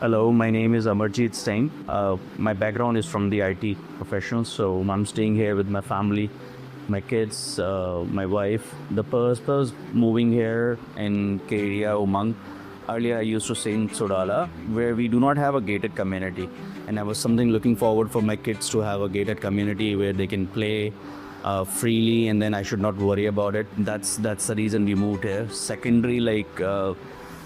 Hello, my name is Amarjeet Singh. My background is from the IT professional, so I'm staying here with my family, my kids, my wife. The purpose moving here in Kedia, Umang. Earlier, I used to stay in Sodala, where we do not have a gated community, and I was something looking forward for my kids to have a gated community where they can play freely, and then I should not worry about it. That's the reason we moved here. Secondary,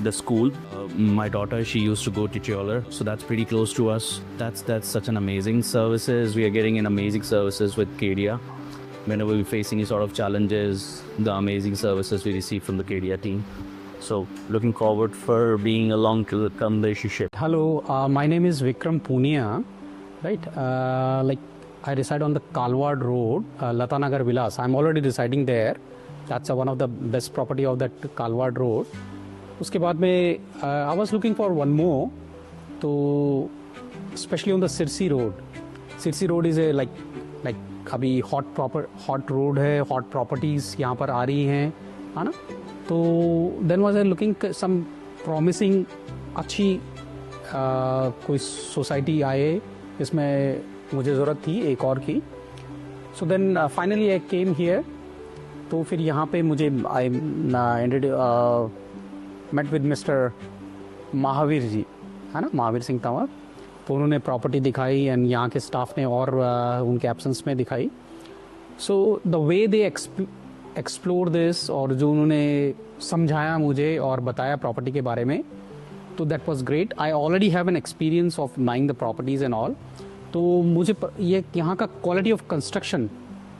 the school. My daughter, she used to go to Cholar, so that's pretty close to us. That's such an amazing services. We are getting an amazing services with Kedia. Whenever we're facing any sort of challenges, the amazing services we receive from the Kedia team. So looking forward for being a long-term relationship. Hello, my name is Vikram Punia, right? I reside on the Kalwad Road, Latanagar Villas. I'm already residing there. That's one of the best property of that Kalwad Road. उसके बाद में I was looking for one more, तो specially on the Sirsi road is a like अभी hot road है, hot properties यहाँ पर आ रही हैं, है ना. तो then was I looking some promising अच्छी कोई सोसाइटी आए, इसमें मुझे ज़रूरत थी एक और की. So then finally I came here. तो फिर यहाँ पे मुझे I ended met with mister Mahavir ji, है ना, महावीर सिंह तंवर. तो उन्होंने प्रॉपर्टी दिखाई एंड यहाँ के स्टाफ ने और उनके एब्सेंस में दिखाई. So the way they explore this, और जो उन्होंने समझाया मुझे और बताया प्रॉपर्टी के बारे में, तो that was great. I already have an experience of buying the properties and all. तो मुझे ये यहाँ का quality of construction,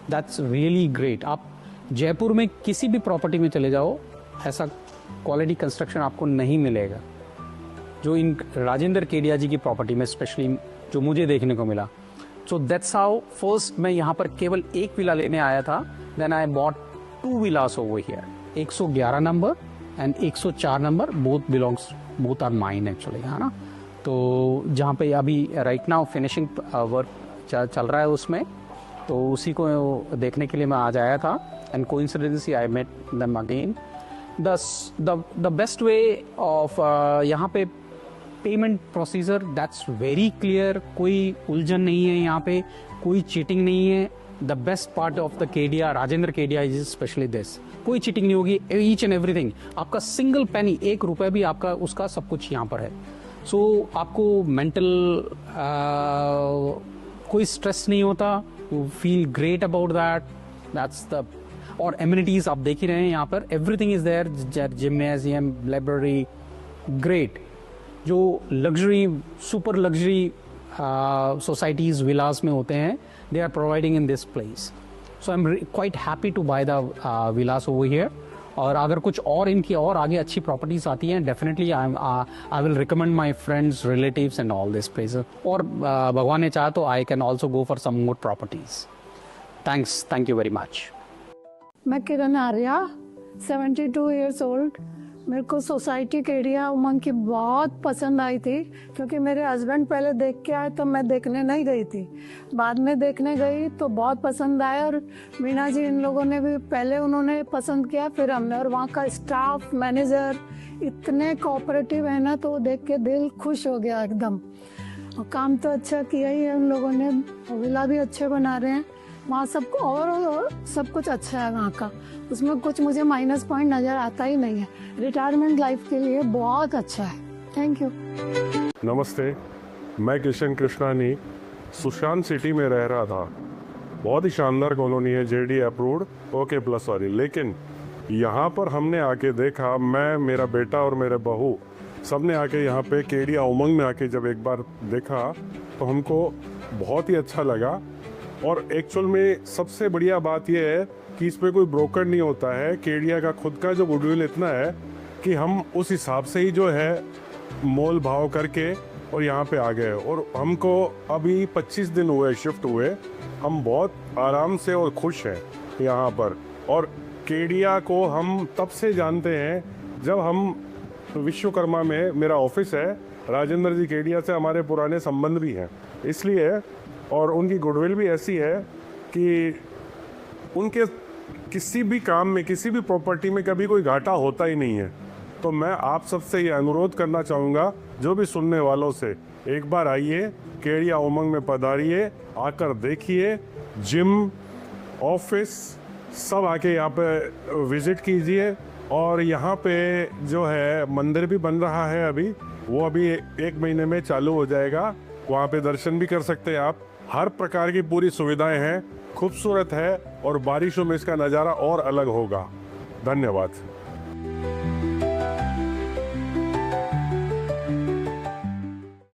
that's really great. आप जयपुर में किसी भी प्रॉपर्टी में चले जाओ, ऐसा क्वालिटी कंस्ट्रक्शन आपको नहीं मिलेगा जो इन राजेंद्र केडिया जी की प्रॉपर्टी में स्पेशली जो मुझे देखने को मिला. सो दैट्स हाउ फर्स्ट मैं यहाँ पर केवल एक विला लेने आया था. Then I bought 2 villas over here. 111 number and 104 number, both are mine actually, है ना. तो जहाँ पे अभी राइट नाउ फिनिशिंग वर्क चल रहा है उसमें, तो उसी को देखने के लिए मैं आज आया था. And coincidentally I met them again. The best way of यहाँ पे payment procedure, that's very clear. कोई उलझन नहीं है यहाँ पे, कोई चीटिंग नहीं है. The best part of the Kedia, Rajendra Kedia is specially this. कोई चीटिंग नहीं होगी. ईच एंड एवरीथिंग आपका सिंगल पेनी, 1 रुपये भी आपका उसका सब कुछ यहाँ पर है. सो आपको मेंटल कोई स्ट्रेस नहीं होता. You feel great about that. That's the. और एमिनिटीज आप देख ही रहे हैं यहाँ पर, everything is there. Gymnasium, library, great. जो luxury, super luxury societies villas में होते हैं, they are providing in this place. So I am quite happy to buy the villas over here. और अगर कुछ और इनकी और आगे अच्छी प्रॉपर्टीज आती हैं, definitely I will recommend my friends, relatives and all this place. और भगवान ने चाहा तो I can also go for some more properties. Thanks, thank you very much. मैं किरण आर्या, 72 ईयर्स ओल्ड. मेरे को सोसाइटी केडिया उमंग की बहुत पसंद आई थी, क्योंकि मेरे हस्बैंड पहले देख के आए तो मैं देखने नहीं गई थी. बाद में देखने गई तो बहुत पसंद आया. और मीना जी, इन लोगों ने भी पहले उन्होंने पसंद किया, फिर हमने. और वहाँ का स्टाफ, मैनेजर इतने कोऑपरेटिव है ना, तो वो देख के दिल खुश हो गया एकदम. और काम तो अच्छा किया ही है उन लोगों ने. विला भी अच्छे बना रहे हैं वहाँ सबको, और सब कुछ अच्छा है वहाँ का. उसमें कुछ मुझे माइनस पॉइंट नज़र आता ही नहीं है. रिटायरमेंट लाइफ के लिए बहुत अच्छा है. Thank you. नमस्ते, मैं किशन कृष्णानी सुशांत सिटी में रह रहा था. बहुत ही शानदार कॉलोनी है, जेडी अप्रूव्ड, ओके प्लस वाली. लेकिन यहाँ पर हमने आके देखा, मैं, मेरा बेटा और मेरे बहू सब ने आके यहाँ पे केडिया उमंग में आके जब एक बार देखा तो हमको बहुत ही अच्छा लगा. और एक्चुअल में सबसे बढ़िया बात यह है कि इस पर कोई ब्रोकर नहीं होता है. केडिया का खुद का जो गुडविल इतना है कि हम उस हिसाब से ही जो है मोल भाव करके और यहाँ पे आ गए. और हमको अभी 25 दिन हुए शिफ्ट हुए. हम बहुत आराम से और खुश हैं यहाँ पर. और केडिया को हम तब से जानते हैं जब हम विश्वकर्मा में, मेरा ऑफिस है, राजेंद्र जी केडिया से हमारे पुराने संबंध भी हैं इसलिए. और उनकी गुडविल भी ऐसी है कि उनके किसी भी काम में, किसी भी प्रॉपर्टी में कभी कोई घाटा होता ही नहीं है. तो मैं आप सबसे ये अनुरोध करना चाहूँगा, जो भी सुनने वालों से, एक बार आइए, केडिया उमंग में पधारिए, आकर देखिए, जिम, ऑफिस सब आके यहाँ पे विजिट कीजिए। और यहाँ पे जो है मंदिर भी बन रहा है अभी, वो अभी 1 महीने में चालू हो जाएगा, वहाँ पे दर्शन भी कर सकते हैं आप। हर प्रकार की पूरी सुविधाएं हैं, खूबसूरत है और बारिशों में इसका नज़ारा और अलग होगा। धन्यवाद।